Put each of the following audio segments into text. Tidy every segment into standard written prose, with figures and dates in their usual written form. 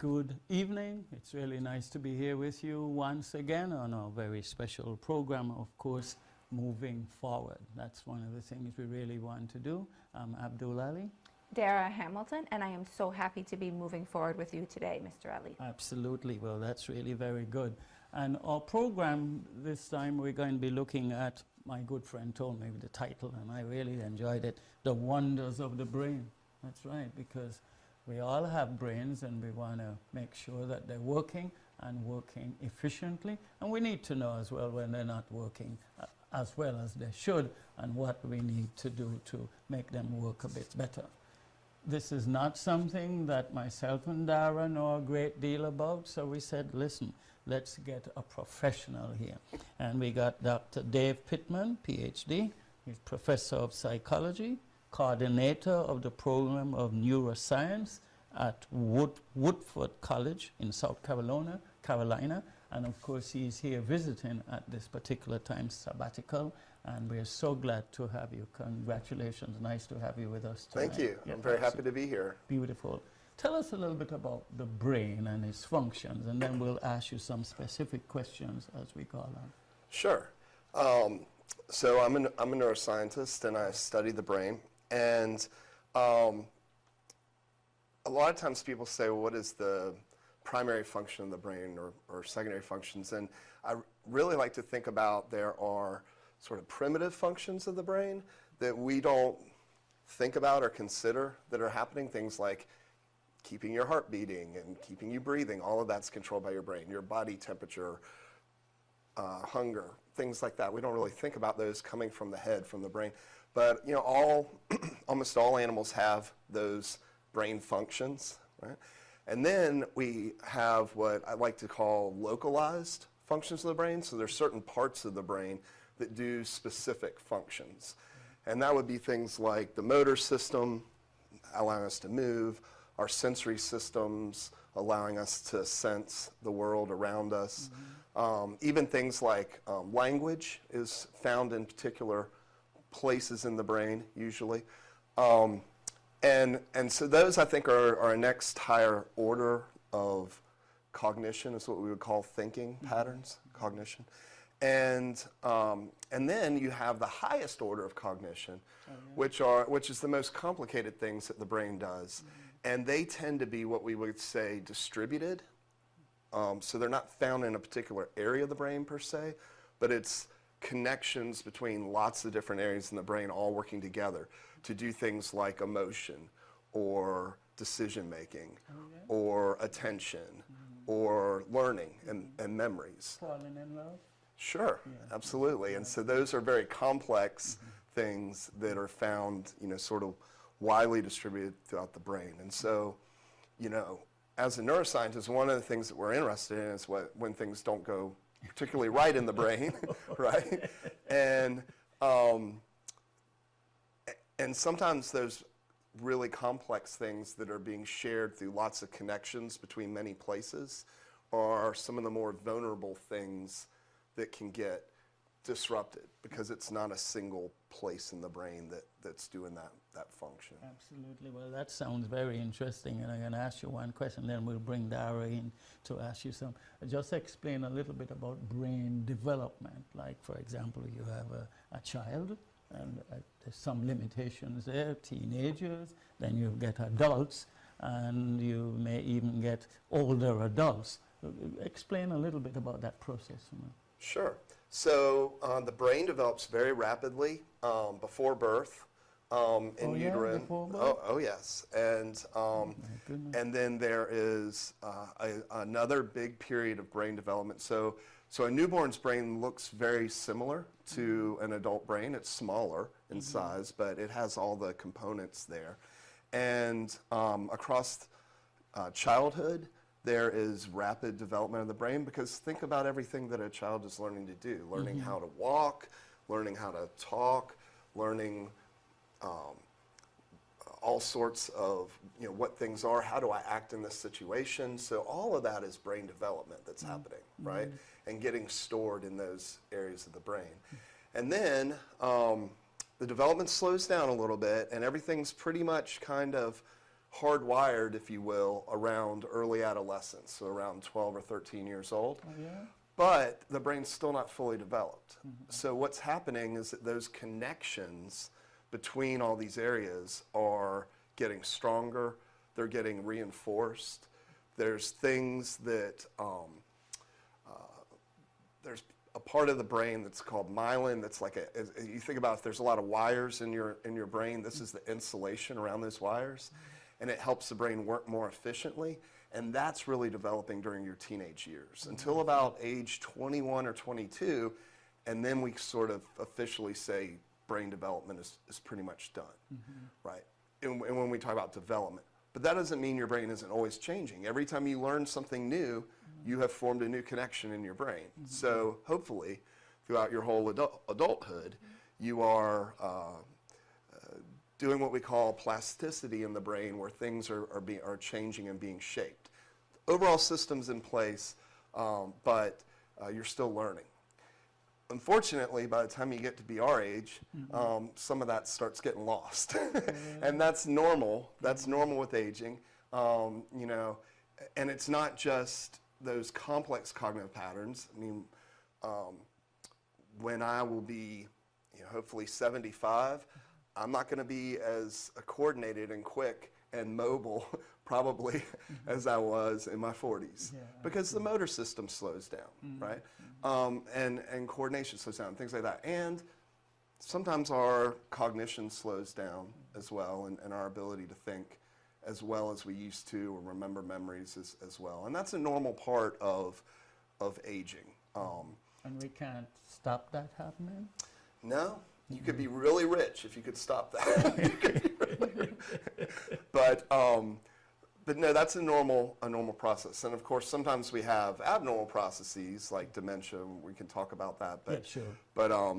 Good evening. It's really nice to be here with you once again on our very special program, of course, moving forward. That's one of the things we really want to do. I'm Abdul. Dara Hamilton, and I am so happy to be moving forward with you today, Mr. Ali. Absolutely. Well, that's really very good. And our program this time, we're going to be looking at, my good friend told me the title, and I really enjoyed it, The Wonders of the Brain. That's right, because we all have brains and we want to make sure that they're working and working efficiently. And we need to know as well when they're not working as well as they should and what we need to do to make them work a bit better. This is not something that myself and Dara know a great deal about, so we said, listen, let's get a professional here. And we got Dr. Dave Pittman, PhD. He's professor of psychology, coordinator of the program of Neuroscience at Wofford College in South Carolina. And of course, he's here visiting at this particular time sabbatical. And we're so glad to have you. Congratulations. Nice to have you with us tonight. Thank you. Yeah, I'm very happy to be here. Beautiful. Tell us a little bit about the brain and its functions, and then we'll ask you some specific questions as we go along. Sure. So I'm a neuroscientist, and I study the brain. And a lot of times people say, well, what is the primary function of the brain or secondary functions? And I really like to think about there are sort of primitive functions of the brain that we don't think about or consider that are happening. Things like keeping your heart beating and keeping you breathing. All of that's controlled by your brain. Your body temperature, hunger, things like that. We don't really think about those coming from the head, from the brain. But you know, almost all animals have those brain functions, right? And then we have what I like to call localized functions of the brain. So there's certain parts of the brain that do specific functions. And that would be things like the motor system, allowing us to move, our sensory systems, allowing us to sense the world around us. Even things like language is found in particular places in the brain, usually. And so those, I think, are a next higher order of cognition, is what we would call thinking patterns, cognition. And then you have the highest order of cognition, which is the most complicated things that the brain does. And they tend to be what we would say distributed. So they're not found in a particular area of the brain per se, but it's connections between lots of different areas in the brain all working together to do things like emotion or decision making or attention or learning and memories. Falling in love? Sure, absolutely. And so those are very complex things that are found, you know, sort of widely distributed throughout the brain. And so, you know, as a neuroscientist, one of the things that we're interested in is when things don't go particularly right in the brain, right? And sometimes there's really complex things that are being shared through lots of connections between many places, or some of the more vulnerable things that can get disrupted because it's not a single place in the brain that's doing that function. Absolutely. Well, that sounds very interesting, and I'm going to ask you one question, then we'll bring Dara in to ask you some. Just explain a little bit about brain development. Like, for example, you have a child, and there's some limitations there, teenagers, then you get adults, and you may even get older adults. Explain a little bit about that process. Sure. So the brain develops very rapidly before birth in utero. Before birth? Oh yes, and then there is another big period of brain development. So a newborn's brain looks very similar to an adult brain. It's smaller in size, but it has all the components there. And across childhood, there is rapid development of the brain, because think about everything that a child is learning to do. Learning how to walk, learning how to talk, learning all sorts of, you know, what things are, how do I act in this situation. So all of that is brain development that's happening, right? And getting stored in those areas of the brain. And then the development slows down a little bit, and everything's pretty much kind of hardwired, if you will, around early adolescence, so around 12 or 13 years old. Oh, yeah? But the brain's still not fully developed. So what's happening is that those connections between all these areas are getting stronger, they're getting reinforced. There's things that, there's a part of the brain that's called myelin that's like you think about if there's a lot of wires in your brain, this is the insulation around those wires, and it helps the brain work more efficiently. And that's really developing during your teenage years until about age 21 or 22, and then we sort of officially say brain development is pretty much done, right? And when we talk about development. But that doesn't mean your brain isn't always changing. Every time you learn something new, you have formed a new connection in your brain. So hopefully, throughout your whole adulthood, you are doing what we call plasticity in the brain, where things are changing and being shaped. Overall system's in place, but you're still learning. Unfortunately, by the time you get to be our age, some of that starts getting lost. And that's normal. That's normal with aging. You know, and it's not just those complex cognitive patterns. I mean, when I will be, hopefully 75, I'm not going to be as coordinated and quick and mobile probably as I was in my 40s, because the motor system slows down, right? And coordination slows down, things like that. And sometimes our cognition slows down as well, and our ability to think as well as we used to, or remember memories as well. And that's a normal part of aging. And we can't stop that happening? No. You could be really rich if you could stop that. You could be really rich. But no, that's a normal process. And of course, sometimes we have abnormal processes like dementia. We can talk about that. But yeah, sure.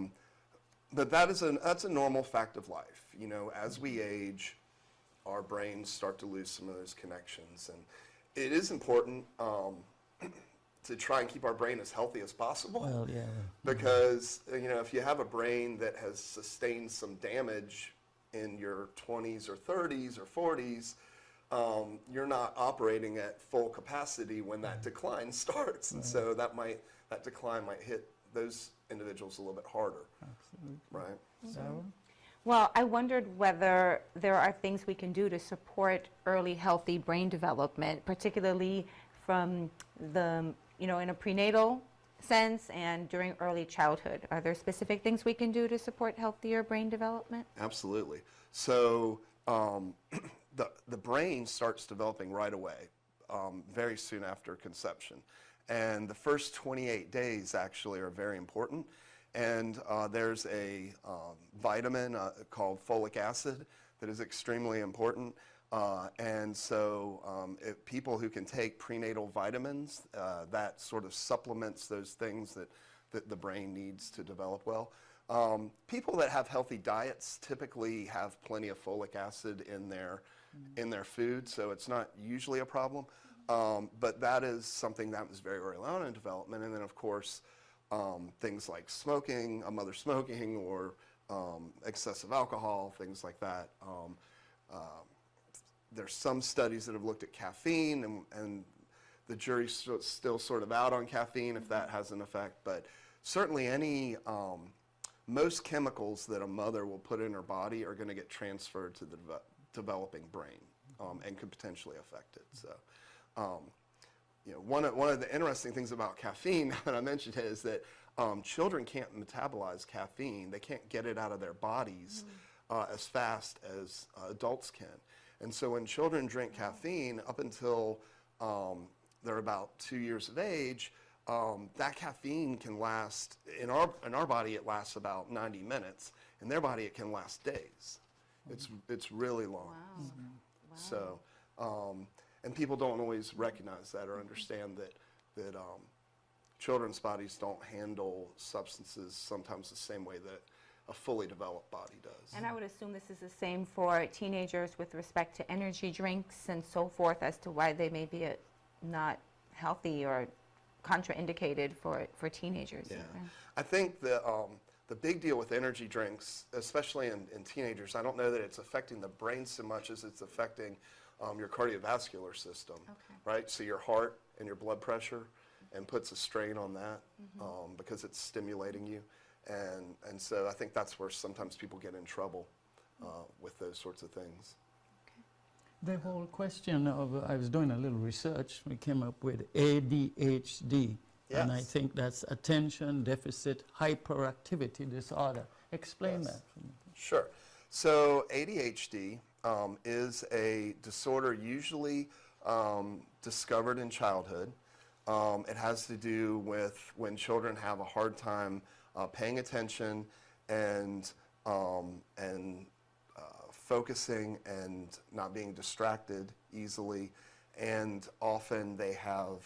But that's a normal fact of life. As we age, our brains start to lose some of those connections, and it is important to try and keep our brain as healthy as possible. Well, yeah. Because, if you have a brain that has sustained some damage in your 20s or 30s or 40s, you're not operating at full capacity when that decline starts. And so that decline might hit those individuals a little bit harder. Absolutely. Right? Sarah? Well, I wondered whether there are things we can do to support early healthy brain development, particularly from in a prenatal sense and during early childhood. Are there specific things we can do to support healthier brain development? Absolutely. So the brain starts developing right away, very soon after conception. And the first 28 days actually are very important. And there's a vitamin called folic acid that is extremely important. And so people who can take prenatal vitamins, that sort of supplements those things that the brain needs to develop well. People that have healthy diets typically have plenty of folic acid in their food, so it's not usually a problem. But that is something that was very early on in development. And then, of course, things like smoking, a mother smoking, or excessive alcohol, things like that. There's some studies that have looked at caffeine, and the jury's still sort of out on caffeine if that has an effect. But certainly most chemicals that a mother will put in her body are going to get transferred to the developing brain and could potentially affect it. So, one of the interesting things about caffeine that I mentioned is that children can't metabolize caffeine. They can't get it out of their bodies as fast as adults can. And so when children drink caffeine up until they're about 2 years of age, that caffeine can last, in our body it lasts about 90 minutes. In their body it can last days. It's really long. Wow. So, and people don't always recognize that or understand that children's bodies don't handle substances sometimes the same way that a fully developed body does. And I would assume this is the same for teenagers with respect to energy drinks and so forth, as to why they may be not healthy or contraindicated for teenagers. Yeah. I think the big deal with energy drinks, especially in teenagers, I don't know that it's affecting the brain so much as it's affecting your cardiovascular system, Okay. right? So your heart and your blood pressure, and puts a strain on that because it's stimulating you. And so I think that's where sometimes people get in trouble with those sorts of things. The whole question of, I was doing a little research, we came up with ADHD. And I Yes. think that's attention deficit hyperactivity disorder. Explain Yes. that for me. Sure. So ADHD is a disorder usually discovered in childhood. It has to do with when children have a hard time paying attention and focusing and not being distracted easily, and often they have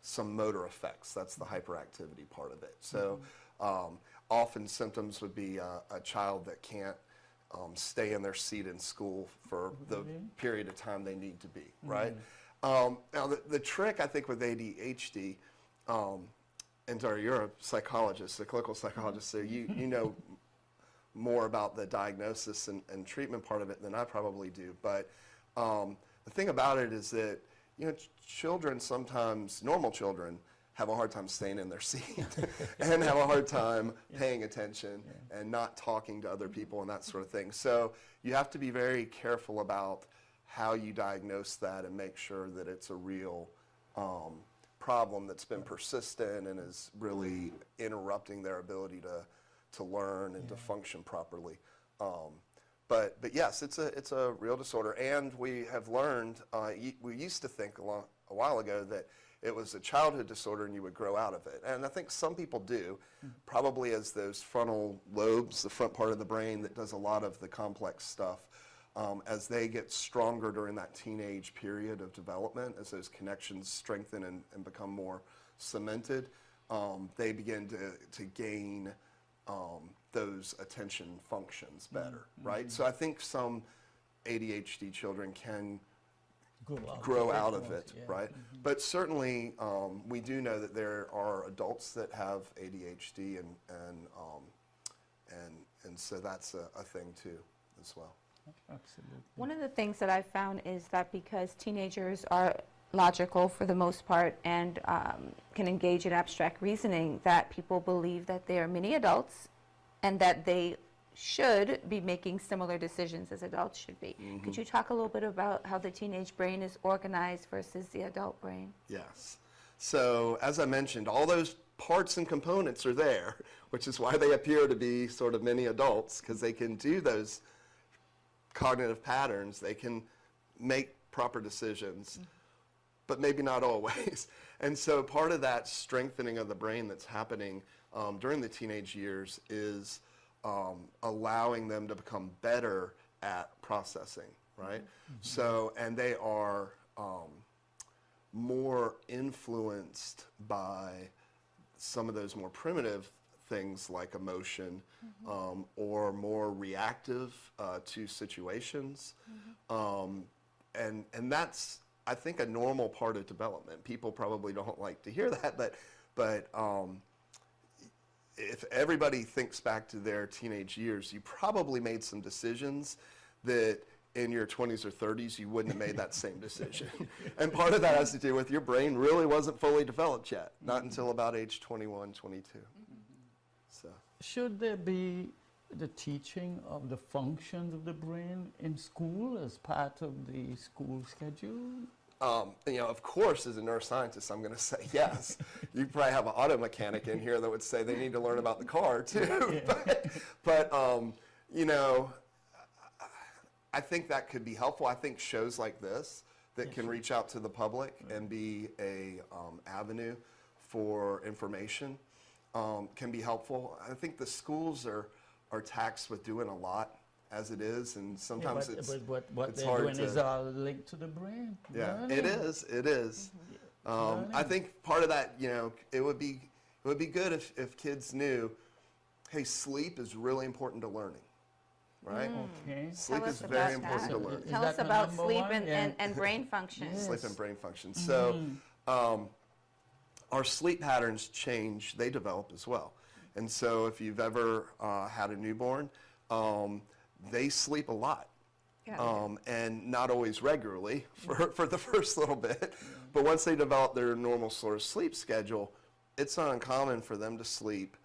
some motor effects. That's the hyperactivity part of it. So often symptoms would be a child that can't stay in their seat in school for the period of time they need to be, right? Now, the trick, I think, with ADHD, and Dara, you're a psychologist, a clinical psychologist, so you know more about the diagnosis and treatment part of it than I probably do. But the thing about it is that, children sometimes, normal children, have a hard time staying in their seat and have a hard time paying attention and not talking to other people and that sort of thing. So you have to be very careful about how you diagnose that and make sure that it's a real problem that's been persistent and is really interrupting their ability to learn and to function properly. But yes, it's a real disorder, and we have learned, we used to think a while ago that it was a childhood disorder and you would grow out of it. And I think some people do, probably as those frontal lobes, the front part of the brain that does a lot of the complex stuff, as they get stronger during that teenage period of development, as those connections strengthen and become more cemented, they begin to gain those attention functions better, right? So I think some ADHD children can grow out of it, right? But certainly we do know that there are adults that have ADHD, and so that's a thing too as well. Absolutely. One of the things that I found is that because teenagers are logical for the most part and can engage in abstract reasoning, that people believe that they are mini adults and that they should be making similar decisions as adults should be. Could you talk a little bit about how the teenage brain is organized versus the adult brain? Yes. So as I mentioned, all those parts and components are there, which is why they appear to be sort of mini adults, because they can do those cognitive patterns, they can make proper decisions, but maybe not always. And so part of that strengthening of the brain that's happening during the teenage years is allowing them to become better at processing, right? So, and they are more influenced by some of those more primitive things like emotion, or more reactive to situations. And that's, I think, a normal part of development. People probably don't like to hear that, but if everybody thinks back to their teenage years, you probably made some decisions that in your 20s or 30s you wouldn't have made that same decision. And part of that has to do with your brain really wasn't fully developed yet, not until about age 21, 22. So. Should there be the teaching of the functions of the brain in school as part of the school schedule? Of course, as a neuroscientist, I'm going to say yes. You probably have an auto mechanic in here that would say they need to learn about the car too. but I think that could be helpful. I think shows like this that can reach out to the public and be a avenue for information can be helpful. I think the schools are taxed with doing a lot as it is, and sometimes what it's they're hard doing to, is all linked to the brain. yeah, Learning. it is. I think part of that, it would be good if kids knew, hey, sleep is really important to learning, right? Okay. Sleep Tell is us very about important that. to learning. Tell Is us that the about number sleep one? and brain function. Yes. Sleep and brain function. So our sleep patterns change, they develop as well. And so if you've ever had a newborn, they sleep a lot. and not always regularly for the first little bit. But once they develop their normal sort of sleep schedule, it's not uncommon for them to sleep,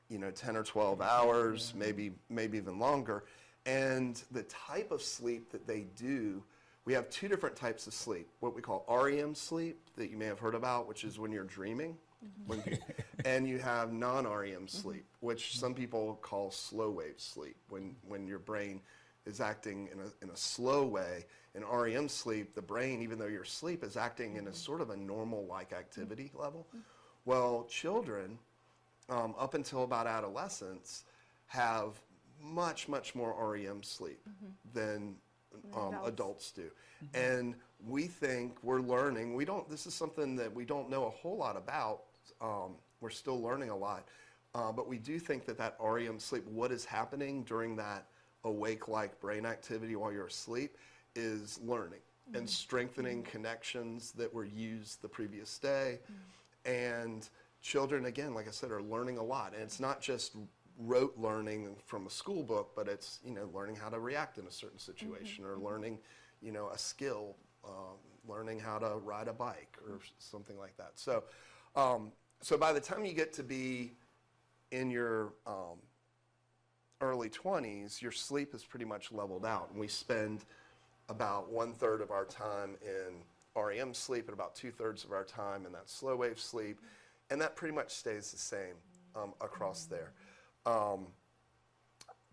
10 or 12 hours, maybe even longer. And the type of sleep that they do, we have two different types of sleep. What we call REM sleep, that you may have heard about, which is when you're dreaming. And you have non-REM sleep, which some people call slow wave sleep, when your brain is acting in a slow way. In REM sleep, the brain, even though you're asleep, is acting in a sort of a normal-like activity level. Well, children, up until about adolescence, have much, much more REM sleep than adults do. And we think we're learning, this is something that we don't know a whole lot about. We're still learning a lot. But we do think that REM sleep, what is happening during that awake-like brain activity while you're asleep, is learning and strengthening connections that were used the previous day. And children, again, like I said, are learning a lot. And it's not just rote learning from a school book, but it's, learning how to react in a certain situation, or learning, a skill, learning how to ride a bike or something like that. So, so by the time you get to be in your early 20s, your sleep is pretty much leveled out. And we spend about 1/3 of our time in REM sleep and about 2/3 of our time in that slow wave sleep. And that pretty much stays the same across there.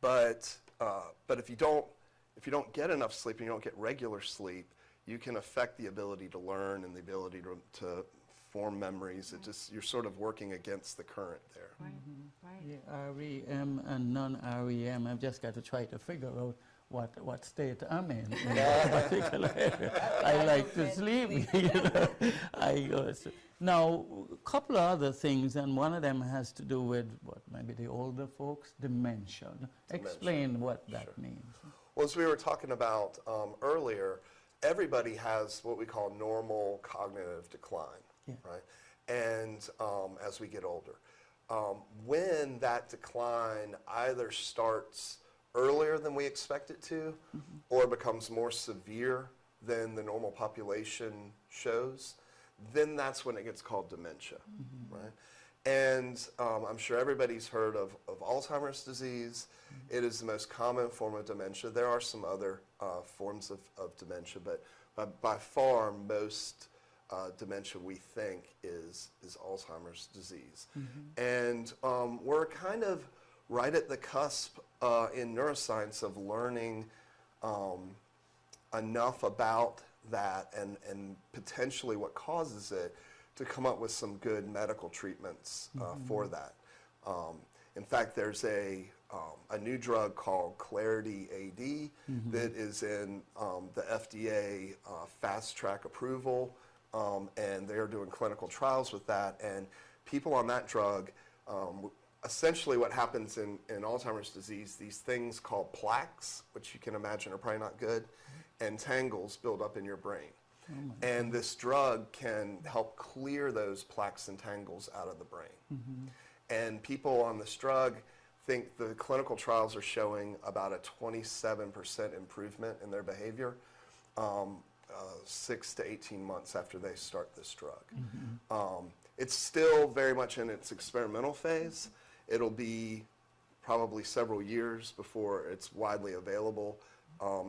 But if you don't get enough sleep and you don't get regular sleep, you can affect the ability to learn and the ability to form memories. You're sort of working against the current there. Right. Yeah, REM and non-REM, I've just got to try to figure out what state I'm in that particular area. I like to sleep. Now, a couple of other things, and one of them has to do with maybe the older folks, dementia. Explain what that means. Well, as we were talking about earlier, everybody has what we call normal cognitive decline, right? And as we get older, when that decline either starts earlier than we expect it to, or becomes more severe than the normal population shows, then that's when it gets called dementia, right? And I'm sure everybody's heard of Alzheimer's disease. It is the most common form of dementia. There are some other forms of dementia, but by far most dementia we think is Alzheimer's disease. And we're kind of right at the cusp in neuroscience of learning enough about that and potentially what causes it to come up with some good medical treatments for that. In fact, there's a new drug called Clarity AD that is in the FDA fast track approval, and they're doing clinical trials with that. And people on that drug, essentially what happens in Alzheimer's disease, these things called plaques, which you can imagine are probably not good, and tangles build up in your brain. And this drug can help clear those plaques and tangles out of the brain. And people on this drug think the clinical trials are showing about a 27% improvement in their behavior 6 to 18 months after they start this drug. It's still very much in its experimental phase. It'll be probably several years before it's widely available.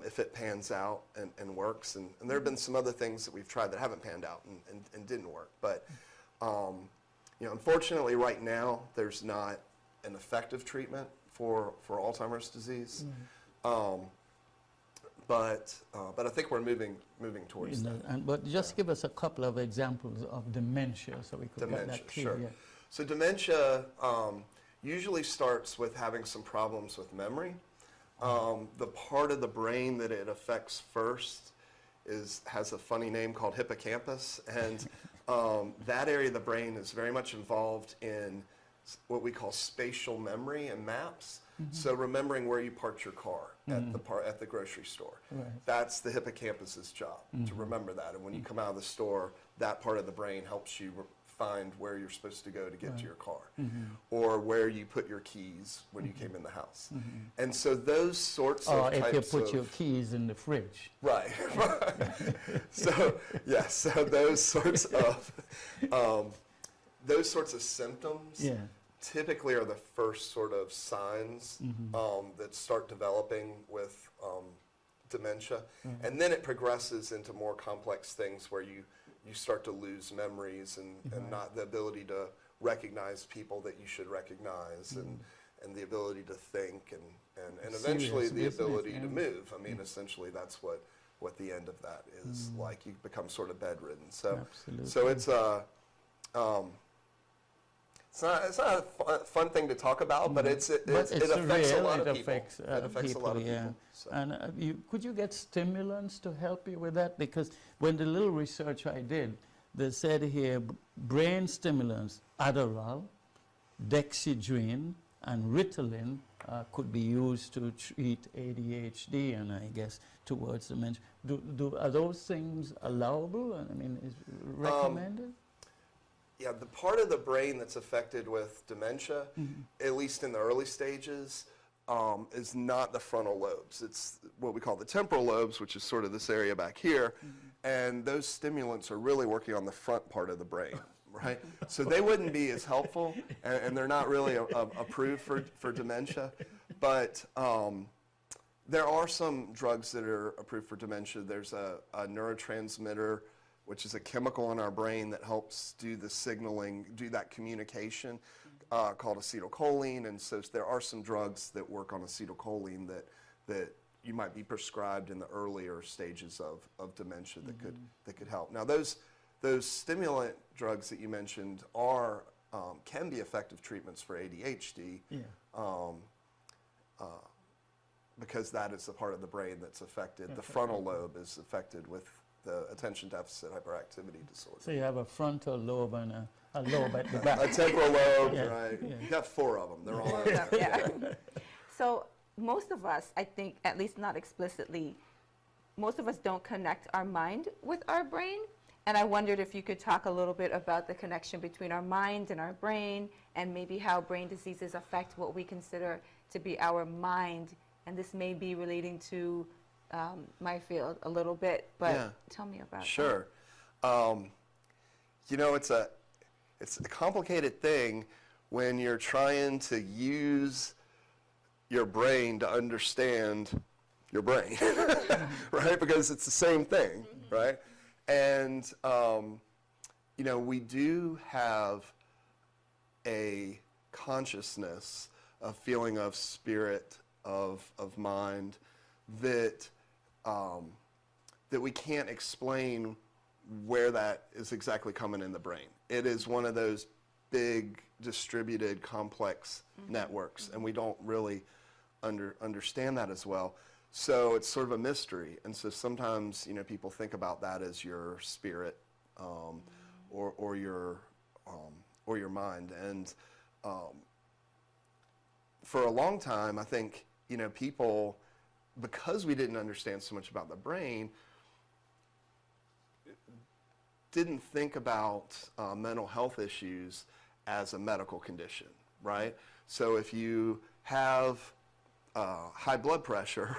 If it pans out and works. And there have been some other things that we've tried that haven't panned out and didn't work. But unfortunately right now there's not an effective treatment for Alzheimer's disease. But I think we're moving towards that. But just give us a couple of examples of dementia so we could get that clear. Sure. Yeah. So dementia usually starts with having some problems with memory. The part of the brain that it affects first has a funny name called hippocampus, and that area of the brain is very much involved in what we call spatial memory and maps. So remembering where you parked your car at the grocery store. That's the hippocampus's job, to remember that. And when you come out of the store, that part of the brain helps you find where you're supposed to go to get to your car, or where you put your keys when you came in the house. And so those sorts Or of if types you put of... your keys in the fridge. Right. So, yeah, so those sorts of symptoms typically are the first sort of signs that start developing with dementia. And then it progresses into more complex things where you start to lose memories and not the ability to recognize people that you should recognize, and the ability to think, and eventually the ability to move. I mean, essentially that's what the end of that is like. You become sort of bedridden. So, so it's it's not a fun thing to talk about, but it affects a lot of people. It affects a lot of people. So. And could you get stimulants to help you with that? Because when the little research I did, they said here brain stimulants, Adderall, Dexedrine, and Ritalin could be used to treat ADHD and I guess towards dementia. Are those things allowable? I mean, is recommended? Yeah, the part of the brain that's affected with dementia, at least in the early stages, is not the frontal lobes. It's what we call the temporal lobes, which is sort of this area back here. And those stimulants are really working on the front part of the brain, right? So they wouldn't be as helpful, and they're not really approved for dementia. But there are some drugs that are approved for dementia. There's a neurotransmitter, which is a chemical in our brain that helps do the signaling, do that communication, called acetylcholine. And so there are some drugs that work on acetylcholine that you might be prescribed in the earlier stages of dementia that could help. Now those stimulant drugs that you mentioned are can be effective treatments for ADHD, because that is the part of the brain that's affected. The frontal lobe is affected with the attention deficit hyperactivity disorder. So you have a frontal lobe and a lobe at the back. A temporal lobe, right? Yeah. You have 4 of them. They're all in there. So most of us, I think, at least not explicitly, most of us don't connect our mind with our brain. And I wondered if you could talk a little bit about the connection between our mind and our brain, and maybe how brain diseases affect what we consider to be our mind. And this may be relating to my field a little bit, but tell me about Sure. You know, it's a complicated thing when you're trying to use your brain to understand your brain, right? Because it's the same thing, right? And, you know, we do have a consciousness, a feeling of spirit, of mind, that we can't explain where that is exactly coming in the brain. It is one of those big, distributed, complex networks, and we don't really understand that as well. So it's sort of a mystery, and so sometimes, you know, people think about that as your spirit, or your mind. And for a long time, I think, you know, people, because we didn't understand so much about the brain, didn't think about mental health issues as a medical condition, right? So if you have high blood pressure,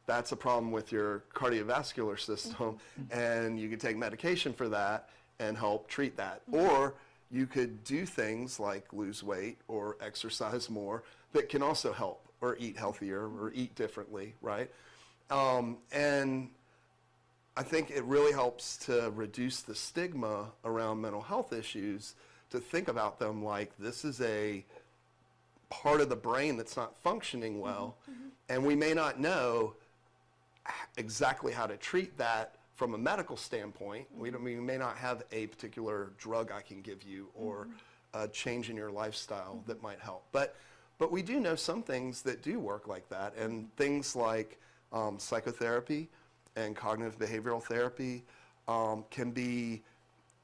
that's a problem with your cardiovascular system, and you could take medication for that and help treat that. Or you could do things like lose weight or exercise more that can also help, or eat healthier, or eat differently, right? And I think it really helps to reduce the stigma around mental health issues, to think about them like this is a part of the brain that's not functioning well, and we may not know exactly how to treat that from a medical standpoint. We may not have a particular drug I can give you, or a change in your lifestyle that might help. But we do know some things that do work like that, and things like psychotherapy and cognitive behavioral therapy can be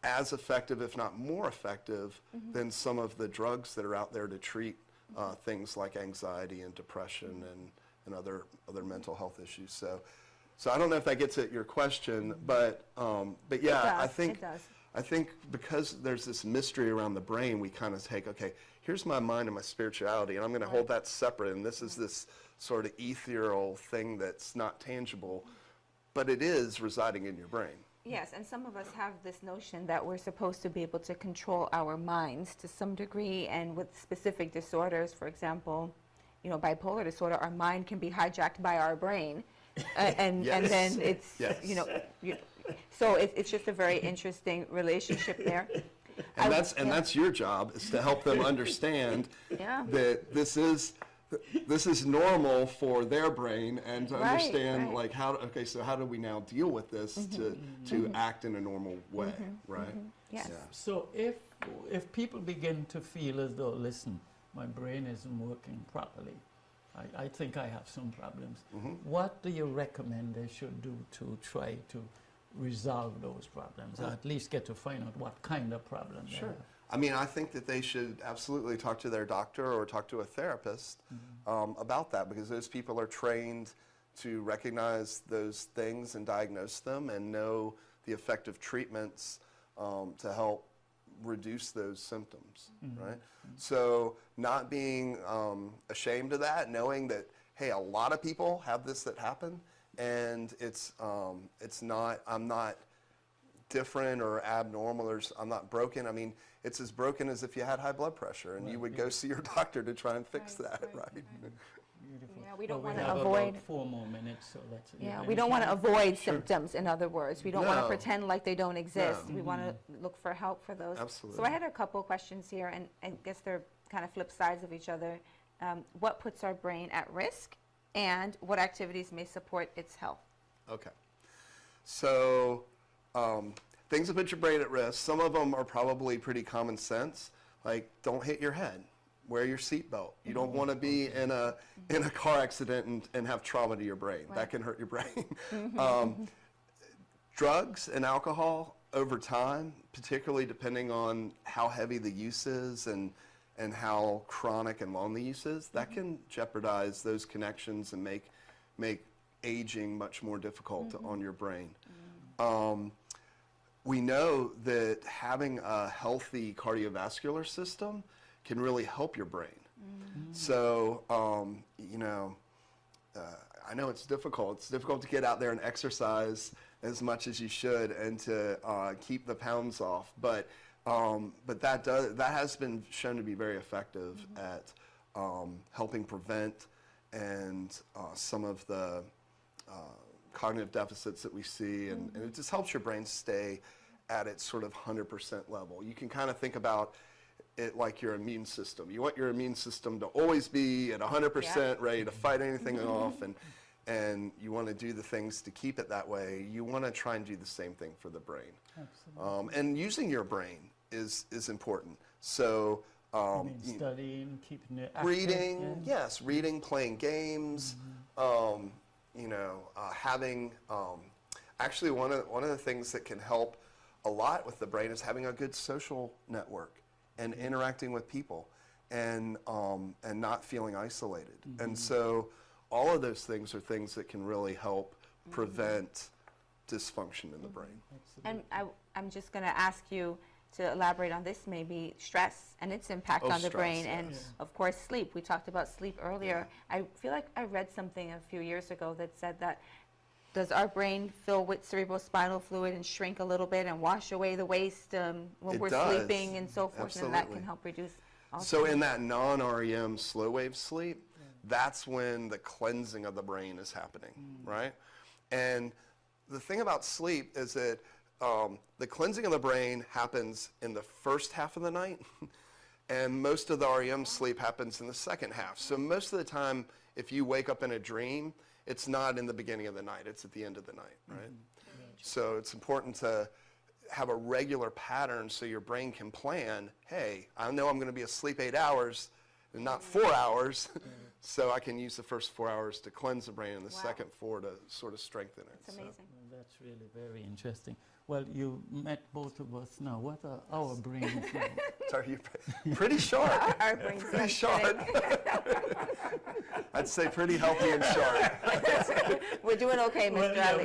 as effective, if not more effective, than some of the drugs that are out there to treat things like anxiety and depression and other mental health issues. So I don't know if that gets at your question, but yeah, I think I think because there's this mystery around the brain, we kind of take, okay, here's my mind and my spirituality, and I'm going to hold that separate, and this is this sort of ethereal thing that's not tangible, but it is residing in your brain. Yes, and some of us have this notion that we're supposed to be able to control our minds to some degree, and with specific disorders, for example, you know, bipolar disorder, our mind can be hijacked by our brain, and then it's, you know, so it's just a very interesting relationship there. And that's your job, is to help them understand that this is normal for their brain, and to understand like okay, so how do we now deal with this to act in a normal way, right? Yes. Yeah. So if people begin to feel as though, listen, my brain isn't working properly, I think I have some problems, what do you recommend they should do to try to resolve those problems, or at least get to find out what kind of problem they have? I mean, I think that they should absolutely talk to their doctor or talk to a therapist about that, because those people are trained to recognize those things and diagnose them and know the effective treatments to help reduce those symptoms, right? So not being ashamed of that, knowing that, hey, a lot of people have this that happen, and it's not, I'm not different or abnormal, or I'm not broken. I mean, it's as broken as if you had high blood pressure, and you would go see your doctor to try and fix that, right? Beautiful. Yeah, we don't Well, want to have avoid. about 4 more minutes, so let's. Yeah, we don't want to avoid symptoms. In other words, we don't want to No. pretend like they don't exist. No. We want to look for help for those. Absolutely. So I had a couple questions here, and I guess they're kind of flip sides of each other. What puts our brain at risk, and what activities may support its health? Okay. So things that put your brain at risk, some of them are probably pretty common sense, like don't hit your head, wear your seatbelt. You don't want to be in a car accident and have trauma to your brain. Right. That can hurt your brain. Drugs and alcohol over time, particularly depending on how heavy the use is and how chronic and long the use is, that can jeopardize those connections and make aging much more difficult on your brain. We know that having a healthy cardiovascular system can really help your brain. So, you know, I know it's difficult. It's difficult to get out there and exercise as much as you should and to keep the pounds off. But that has been shown to be very effective at helping prevent and some of the cognitive deficits that we see, and it just helps your brain stay at its sort of 100% level. You can kind of think about it like your immune system. You want your immune system to always be at 100% ready to fight anything off, and you want to do the things to keep it that way. You want to try and do the same thing for the brain. Absolutely. And using your brain is important. So Studying, keeping it active. reading, yes, reading, playing games, you know, having, actually one of the things that can help a lot with the brain is having a good social network and interacting with people and not feeling isolated. And so all of those things are things that can really help prevent dysfunction in the brain. And I'm just going to ask you to elaborate on this, maybe stress and its impact on the Stress, brain, and yes. of course sleep. We talked about sleep earlier. I feel like I read something a few years ago that said that does our brain fill with cerebrospinal fluid and shrink a little bit and wash away the waste when It we're does. sleeping and so forth, and that Absolutely. can help reduce. So in that non-REM slow wave sleep, that's when the cleansing of the brain is happening, right? And the thing about sleep is that the cleansing of the brain happens in the first half of the night, and most of the REM sleep happens in the second half. So most of the time, if you wake up in a dream, it's not in the beginning of the night, it's at the end of the night, right? So it's important to have a regular pattern so your brain can plan, hey, I know I'm going to be asleep 8 hours and not 4 hours, so I can use the first 4 hours to cleanse the brain and the second 4 to sort of strengthen it. It's So- amazing. Well, that's really very interesting. Well, you met both of us now. What are our brains like? Sorry, you're pretty short. Our brains Pretty are short. I'd say pretty healthy and sharp. We're doing okay, Mr. Well, yeah, Ali.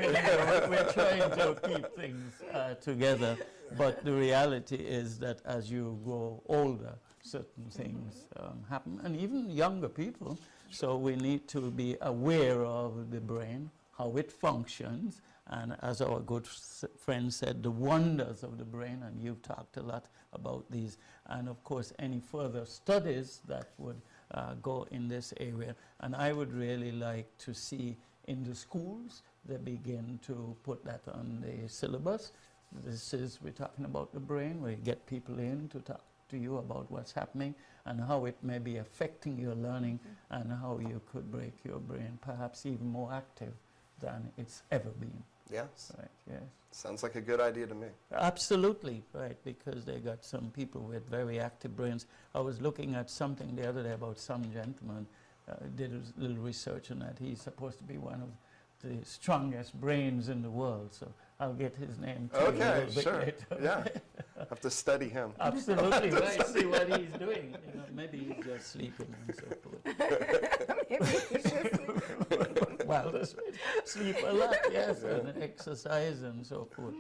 we're trying to keep things together. But the reality is that as you grow older, certain things happen, and even younger people. So we need to be aware of the brain, how it functions, and as our good friend said, the wonders of the brain, and you've talked a lot about these, and of course any further studies that would go in this area. And I would really like to see in the schools, they begin to put that on the syllabus. We're talking about the brain, we get people in to talk to you about what's happening and how it may be affecting your learning and how you could break your brain perhaps even more active than it's ever been. Yes. Right, yes. Sounds like a good idea to me. Absolutely, right, because they got some people with very active brains. I was looking at something the other day about some gentleman, did a little research on that. He's supposed to be one of the strongest brains in the world, so I'll get his name to you a Okay, little bit sure. later. Yeah. Have to study him. Absolutely, right, see what he's doing. You know, maybe he's just sleeping and so forth. Maybe he's just sleeping. Well, that's right. Sleep a lot, yes, and exercise and so forth.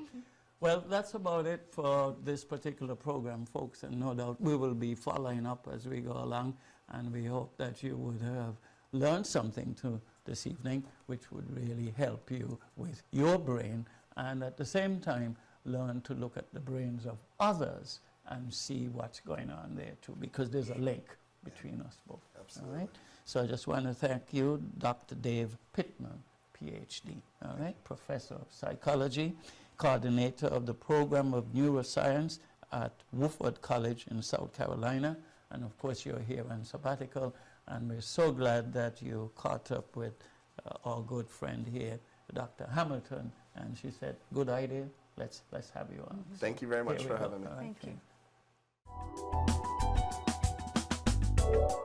Well, that's about it for this particular program, folks, and no doubt we will be following up as we go along, and we hope that you would have learned something this evening, which would really help you with your brain, and at the same time, learn to look at the brains of others and see what's going on there too, because there's a link between us both. Absolutely. All right? So I just want to thank you, Dr. Dave Pittman, PhD, all right, Professor of Psychology, Coordinator of the Program of Neuroscience at Wofford College in South Carolina, and of course you're here on sabbatical, and we're so glad that you caught up with our good friend here, Dr. Hamilton, and she said, good idea, let's have you on. Thank you very much Here for we go. having me. All right, Thank you.